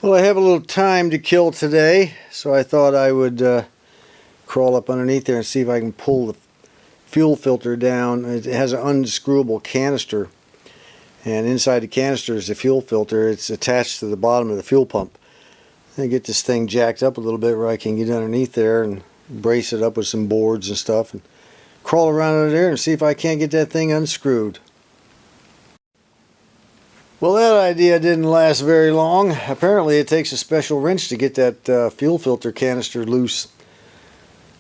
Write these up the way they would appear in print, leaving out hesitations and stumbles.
Well, I have a little time to kill today, so I thought I would crawl up underneath there and see if I can pull the fuel filter down. It has an unscrewable canister, and inside the canister is the fuel filter. It's attached to the bottom of the fuel pump. I get this thing jacked up a little bit where I can get underneath there and brace it up with some boards and stuff and crawl around under there and see if I can't get that thing unscrewed. Well, that idea didn't last very long. Apparently it takes a special wrench to get that fuel filter canister loose.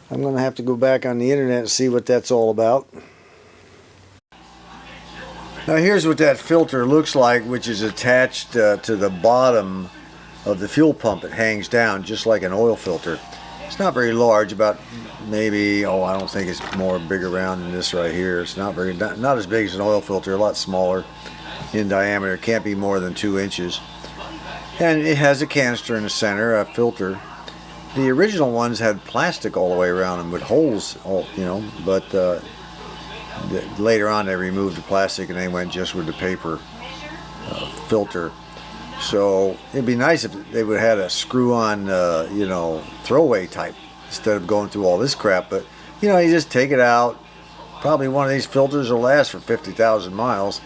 I'm going to have to go back on the internet and see what that's all about. Now here's what that filter looks like, which is attached to the bottom of the fuel pump. It hangs down just like an oil filter. It's not very large, about maybe, I don't think it's bigger around than this right here. It's not as big as an oil filter, a lot smaller in diameter. It can't be more than 2 inches. And it has a canister in the center, a filter. The original ones had plastic all the way around them with holes, but later on they removed the plastic and they went just with the paper filter. So it'd be nice if they would have had a screw-on, throwaway type instead of going through all this crap. But you just take it out. Probably one of these filters will last for 50,000 miles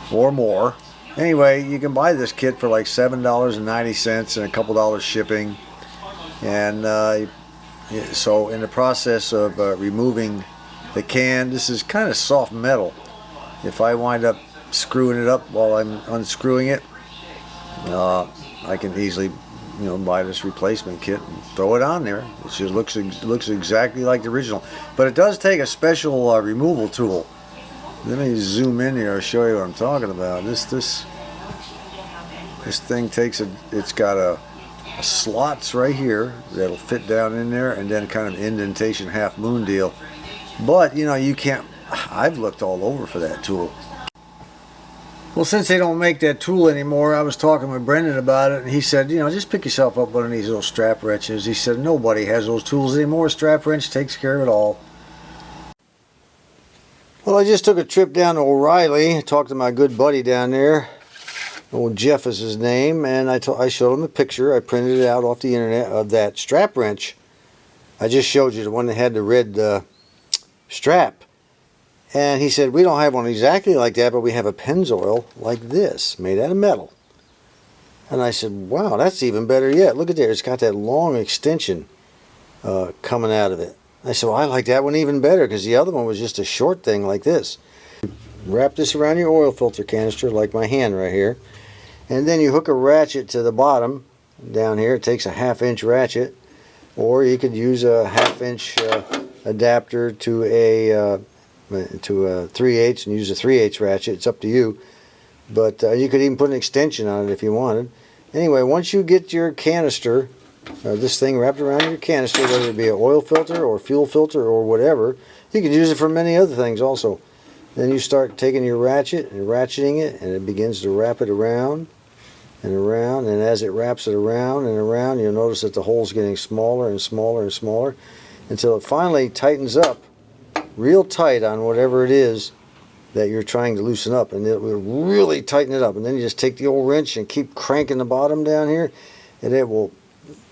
or more. Anyway, you can buy this kit for like $7.90 and a couple dollars shipping. And so in the process of removing the can, this is kind of soft metal. If I wind up screwing it up while I'm unscrewing it, I can easily buy this replacement kit and throw it on there. It just looks exactly like the original, but it does take a special removal tool. Let me zoom in here and show you what I'm talking about. This thing takes it's got a slots right here that'll fit down in there, and then kind of indentation half moon deal. But you can't. I've looked all over for that tool. Well, since they don't make that tool anymore, I was talking with Brendan about it, and he said, just pick yourself up one of these little strap wrenches. He said nobody has those tools anymore. Strap wrench takes care of it all. Well, I just took a trip down to O'Reilly. I talked to my good buddy down there. Old Jeff is his name, and I showed him a picture. I printed it out off the internet of that strap wrench. I just showed you the one that had the red strap. And he said, we don't have one exactly like that, but we have a Pennzoil like this, made out of metal. And I said, wow, that's even better yet. Look at there, it's got that long extension coming out of it. I said, well, I like that one even better, because the other one was just a short thing like this. Wrap this around your oil filter canister, like my hand right here. And then you hook a ratchet to the bottom down here. It takes a 1/2-inch ratchet, or you could use a 1/2-inch adapter to a 3/8 and use a 3/8 ratchet. It's up to you, but you could even put an extension on it if you wanted. Anyway, once you get your canister, this thing wrapped around your canister, whether it be an oil filter or fuel filter or whatever, you can use it for many other things also. Then you start taking your ratchet and ratcheting it, and it begins to wrap it around and around, and as it wraps it around and around, you'll notice that the hole's getting smaller and smaller and smaller until it finally tightens up real tight on whatever it is that you're trying to loosen up, and it will really tighten it up. And then you just take the old wrench and keep cranking the bottom down here, and it will,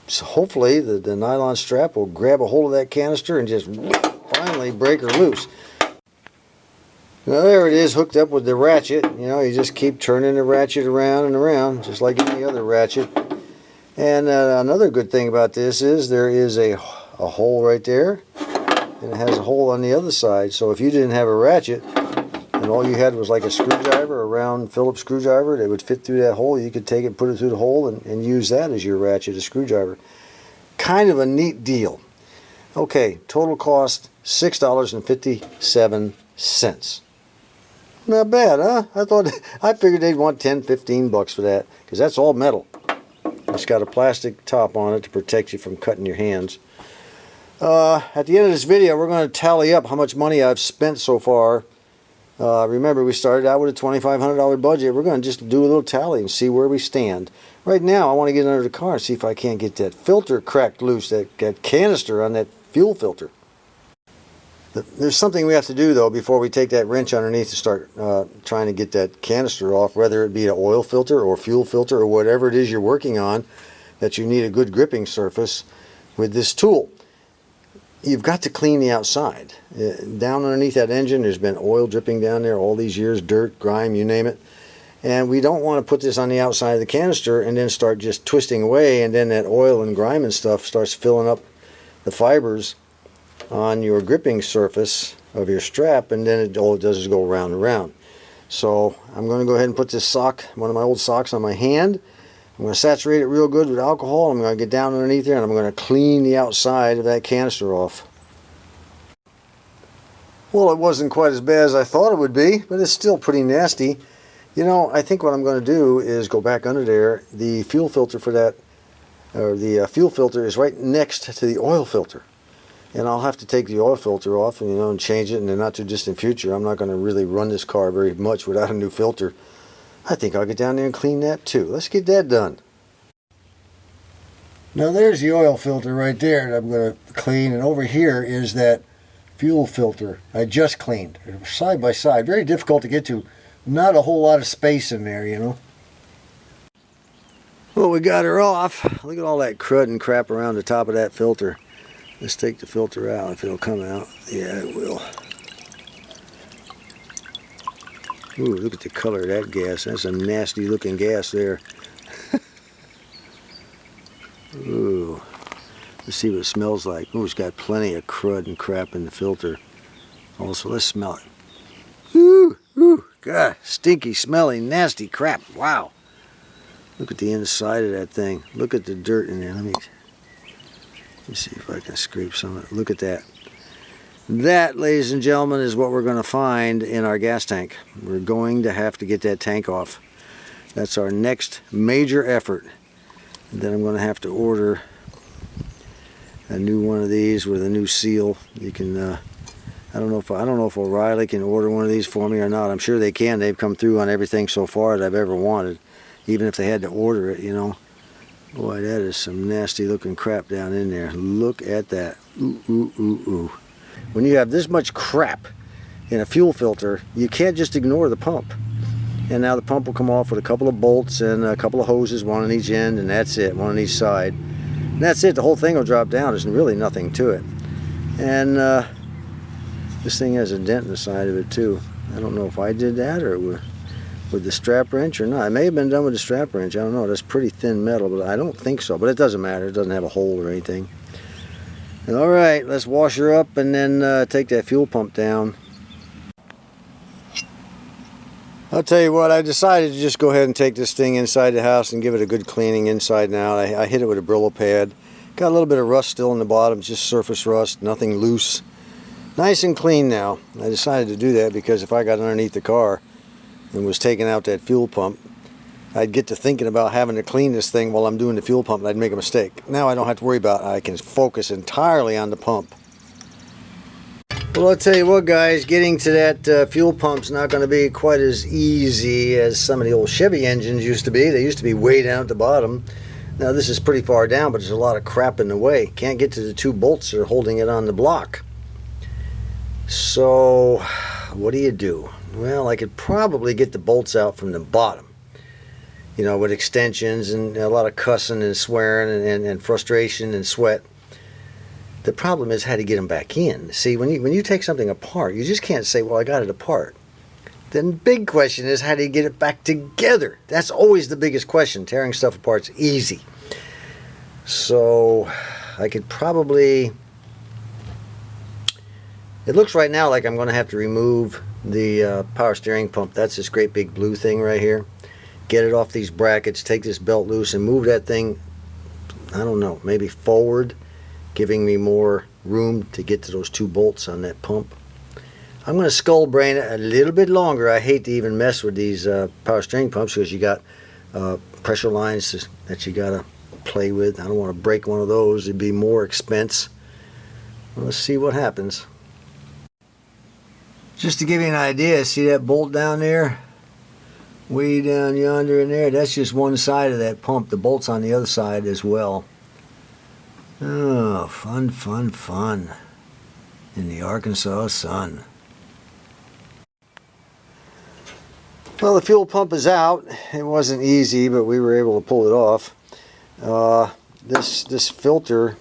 so hopefully the nylon strap will grab a hold of that canister and just finally break her loose. Now there it is, hooked up with the ratchet. You just keep turning the ratchet around and around, just like any other ratchet. And another good thing about this is there is a hole right there, and it has a hole on the other side. So if you didn't have a ratchet and all you had was like a screwdriver, a round Phillips screwdriver that would fit through that hole, you could take it, put it through the hole, and use that as your ratchet, a screwdriver. Kind of a neat deal. Okay, total cost $6.57. Not bad, huh? I figured they'd want 10, 15 bucks for that, because that's all metal. It's got a plastic top on it to protect you from cutting your hands. At the end of this video, we're going to tally up how much money I've spent so far. Remember, we started out with a $2,500 budget. We're going to just do a little tally and see where we stand. Right now, I want to get under the car and see if I can't get that filter cracked loose, that canister on that fuel filter. There's something we have to do though before we take that wrench underneath to start trying to get that canister off, whether it be an oil filter or fuel filter or whatever it is you're working on, that you need a good gripping surface with this tool. You've got to clean the outside. Down underneath that engine there's been oil dripping down there all these years, dirt, grime, you name it. And we don't want to put this on the outside of the canister and then start just twisting away, and then that oil and grime and stuff starts filling up the fibers on your gripping surface of your strap, and then all it does is go round and round. So I'm going to go ahead and put this sock, one of my old socks, on my hand. I'm going to saturate it real good with alcohol. I'm going to get down underneath there and I'm going to clean the outside of that canister off. Well, it wasn't quite as bad as I thought it would be, but it's still pretty nasty. You know, I think what I'm going to do is go back under there. The fuel filter for that, or the fuel filter is right next to the oil filter. And I'll have to take the oil filter off and, and change it in the not too distant future. I'm not going to really run this car very much without a new filter. I think I'll get down there and clean that too. Let's get that done. Now there's the oil filter right there that I'm going to clean, and over here is that fuel filter I just cleaned. Side by side. Very difficult to get to. Not a whole lot of space in there, Well, we got her off. Look at all that crud and crap around the top of that filter. Let's take the filter out if it'll come out. Yeah, it will. Ooh, look at the color of that gas. That's a nasty looking gas there. Ooh. Let's see what it smells like. Ooh, it's got plenty of crud and crap in the filter. Also, let's smell it. Ooh, ooh, God, stinky, smelly, nasty crap. Wow. Look at the inside of that thing. Look at the dirt in there. Let me see if I can scrape some of it. Look at that. That, ladies and gentlemen, is what we're going to find in our gas tank. We're going to have to get that tank off. That's our next major effort. And then I'm going to have to order a new one of these with a new seal. You can, I don't know if O'Reilly can order one of these for me or not. I'm sure they can. They've come through on everything so far that I've ever wanted, even if they had to order it, Boy, that is some nasty looking crap down in there. Look at that. Ooh, ooh, ooh, ooh. When you have this much crap in a fuel filter, you can't just ignore the pump. And now the pump will come off with a couple of bolts and a couple of hoses, one on each end, and that's it, one on each side. And that's it, the whole thing will drop down. There's really nothing to it. And this thing has a dent in the side of it too. I don't know if I did that or with the strap wrench or not. It may have been done with the strap wrench. I don't know. That's pretty thin metal, but I don't think so. But it doesn't matter. It doesn't have a hole or anything. All right, let's wash her up and then take that fuel pump down. I'll tell you what, I decided to just go ahead and take this thing inside the house and give it a good cleaning inside and out. I hit it with a Brillo pad. Got a little bit of rust still in the bottom, just surface rust, nothing loose. Nice and clean now. I decided to do that because if I got underneath the car and was taking out that fuel pump, I'd get to thinking about having to clean this thing while I'm doing the fuel pump and I'd make a mistake. Now I don't have to worry about it. I can focus entirely on the pump. Well, I'll tell you what, guys, getting to that fuel pump's not going to be quite as easy as some of the old Chevy engines used to be. They used to be way down at the bottom. Now this is pretty far down, but there's a lot of crap in the way. Can't get to the two bolts that are holding it on the block. So, what do you do? Well, I could probably get the bolts out from the bottom. With extensions and a lot of cussing and swearing and frustration and sweat. The problem is how to get them back in. See, when you take something apart, you just can't say, well, I got it apart. Then the big question is, how do you get it back together? That's always the biggest question. Tearing stuff apart's easy. So I could probably... It looks right now like I'm going to have to remove the power steering pump. That's this great big blue thing right here. Get it off these brackets, take this belt loose, and move that thing, I don't know, maybe forward, giving me more room to get to those two bolts on that pump. I'm going to skull brain it a little bit longer. I hate to even mess with these power steering pumps because you got pressure lines that you got to play with. I don't want to break one of those. It'd be more expense. Well, let's see what happens. Just to give you an idea, see that bolt down there? Way down yonder in there? That's just one side of that pump. The bolt's on the other side as well. Oh, fun, fun, fun. in the Arkansas sun. Well, the fuel pump is out. It wasn't easy, but we were able to pull it off. This filter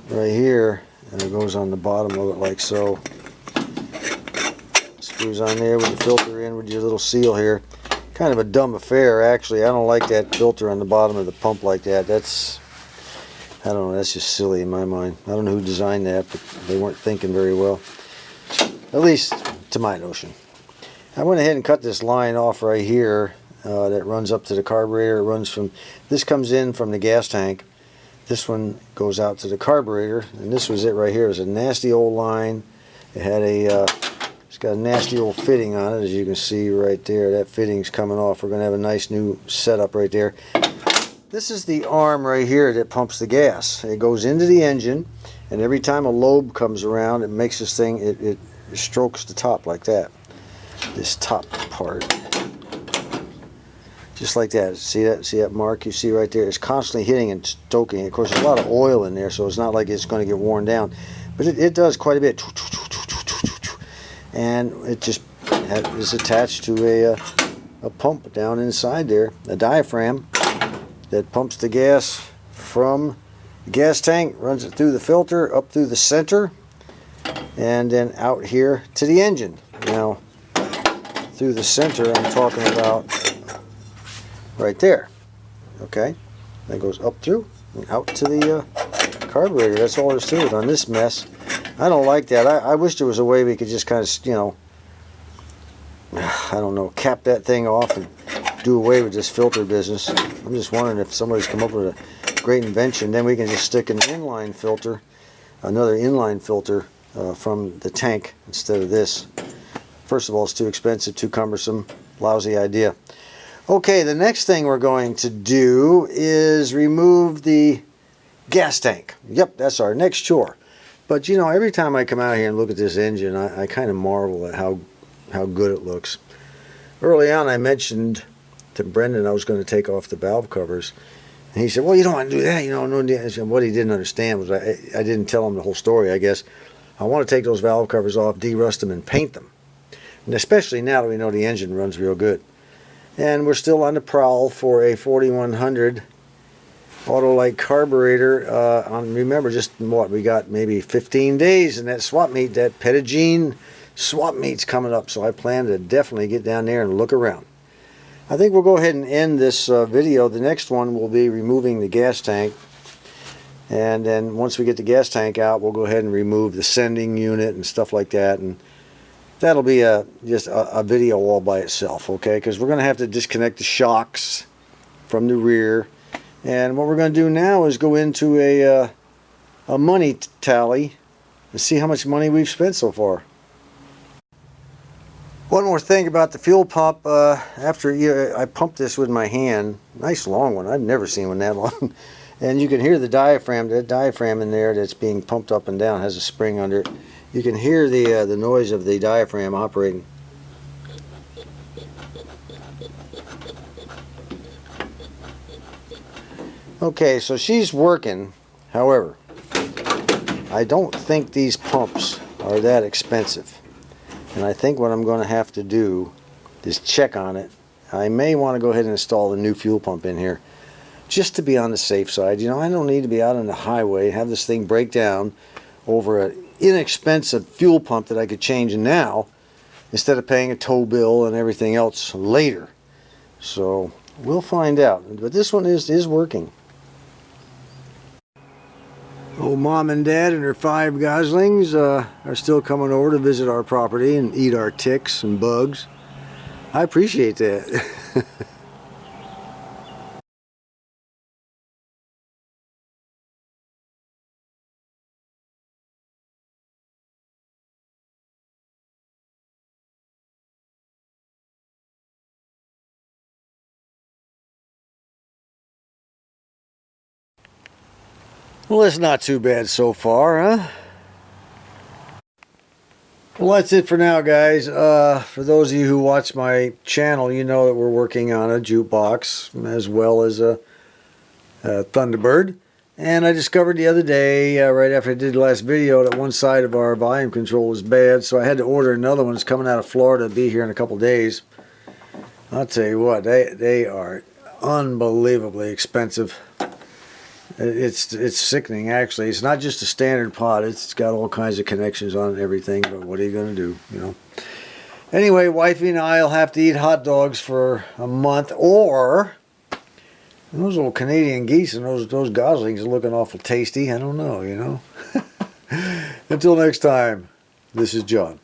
right here, and it goes on the bottom of it like so. Screws on there with the filter in with your little seal here. Kind of a dumb affair, actually. I don't like that filter on the bottom of the pump like that. I don't know, that's just silly in my mind. I don't know who designed that, but they weren't thinking very well. At least to my notion. I went ahead and cut this line off right here that runs up to the carburetor. It runs from, this comes in from the gas tank. This one goes out to the carburetor, and this was it right here. It was a nasty old line. It had it's got a nasty old fitting on it, as you can see right there. That fitting's coming off. We're going to have a nice new setup right there. This is the arm right here that pumps the gas. It goes into the engine, and every time a lobe comes around, it makes this thing, it strokes the top like that. This top part. Just like that. See that? See that mark you see right there? It's constantly hitting and stoking. Of course, there's a lot of oil in there, so it's not like it's going to get worn down. But it does quite a bit. And it just is attached to a pump down inside there, a diaphragm that pumps the gas from the gas tank, runs it through the filter, up through the center, and then out here to the engine. Now, through the center, I'm talking about right there. Okay, that goes up through and out to the carburetor. That's all there's to it on this mess. I don't like that. I wish there was a way we could just kind of, you know, I don't know, cap that thing off and do away with this filter business. I'm just wondering if somebody's come up with a great invention. Then we can just stick an inline filter, another inline filter from the tank instead of this. First of all, it's too expensive, too cumbersome, lousy idea. Okay, the next thing we're going to do is remove the gas tank. Yep, that's our next chore. But you know, every time I come out here and look at this engine, I kind of marvel at how good it looks. Early on, I mentioned to Brendan I was going to take off the valve covers, and he said, "Well, you don't want to do that, you know." No, what he didn't understand was I didn't tell him the whole story. I guess I want to take those valve covers off, de-rust them, and paint them. And especially now that we know the engine runs real good. And we're still on the prowl for a 4100 Autolite carburetor. Remember, just what we got, maybe 15 days, and that swap meet, that Pettigene swap meet's coming up. So I plan to definitely get down there and look around. I think we'll go ahead and end this video. The next one will be removing the gas tank, and then once we get the gas tank out, we'll go ahead and remove the sending unit and stuff like that, and that'll be just a video all by itself, okay? Because we're going to have to disconnect the shocks from the rear. And what we're going to do now is go into a money tally and see how much money we've spent so far. One more thing about the fuel pump. After I pumped this with my hand, nice long one. I've never seen one that long. And you can hear the diaphragm. That diaphragm in there that's being pumped up and down has a spring under it. You can hear the noise of the diaphragm operating. Okay, so she's working. However, I don't think these pumps are that expensive. And I think what I'm going to have to do is check on it. I may want to go ahead and install a new fuel pump in here, just to be on the safe side. You know, I don't need to be out on the highway, have this thing break down over an inexpensive fuel pump that I could change now, instead of paying a tow bill and everything else later. So we'll find out. But this one is working. Old Mom and Dad and their 5 goslings are still coming over to visit our property and eat our ticks and bugs. I appreciate that. Well, it's not too bad so far, huh? Well, that's it for now, guys. For those of you who watch my channel, you know that we're working on a jukebox as well as a Thunderbird. And I discovered the other day, right after I did the last video, that one side of our volume control was bad, so I had to order another one. It's coming out of Florida to be here in a couple days. I'll tell you what, they are unbelievably expensive. It's sickening, actually. It's not just a standard pot. It's got all kinds of connections on it and everything, but what are you going to do, you know? Anyway, wifey and I will have to eat hot dogs for a month, or those little Canadian geese and those goslings are looking awful tasty. I don't know, you know. Until next time, this is John.